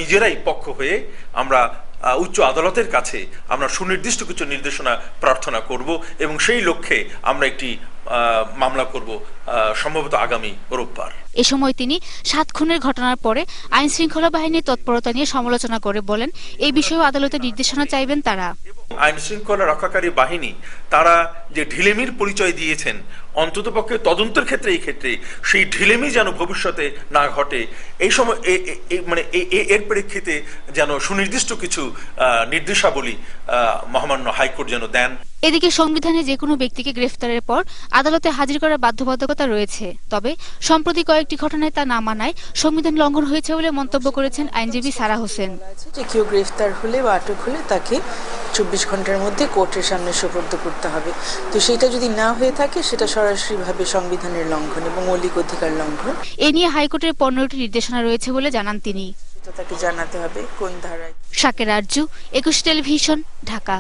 নিজেরাই পক্ষ হয়ে আমরা উচ্চ আদালতের কাছে আমরা সুনির্দিষ্ট কিছু নির্দেশনা প্রার্থনা করব এবং সেই লক্ষ্যে আমরা একটি মামলা করব সম্ভবত আগামী রোববার। এ সময় তিনি ৭ খুনের ঘটনার পরে আইন শৃঙ্খলা বাহিনীর তৎপরতা নিয়ে সমালোচনা করে বলেন, এই বিষয়ে আদালতের নির্দেশনা চাইবেন তারা। আইন শৃঙ্খলা রক্ষাকারী বাহিনী তারা যে ঢিলেমির পরিচয় দিয়েছেন, অন্ততপক্ষে তদন্তের ক্ষেত্রে এই ক্ষেত্রে সেই ঢিলেমি যেন ভবিষ্যতে না ঘটে, এই সময় মানে এর প্রেক্ষিতে যেন সুনির্দিষ্ট কিছু নির্দেশাবলী মহামান্য হাইকোর্ট যেন দেন। এদিকে সংবিধানে যে কোনো ব্যক্তিকে গ্রেফতারের পর আদালতে হাজির করার বাধ্যবাধকতা রয়েছে, তবে সম্প্রতি কয়েকটি ঘটনায় তা না মানায় সংবিধান লঙ্ঘন হয়েছে বলে মন্তব্য করেছেন আইনজীবী সারা হোসেন। যে কেউ গ্রেফতার হলে বা আটক হলে তাকে 24 ঘন্টার মধ্যে কোর্টের সামনে সোপর্দ করতে হবে। তো সেটা যদি না হয়ে থাকে সেটা সরাসরিভাবে সংবিধানের লঙ্ঘন এবং মৌলিক অধিকার লঙ্ঘন। এ নিয়ে হাইকোর্টের 15টি নির্দেশনা রয়েছে বলে জানান তিনি। সেটা তাকে জানাতে হবে কোন ধারায়। শাকের আরজু, 21 টেলিভিশন, ঢাকা।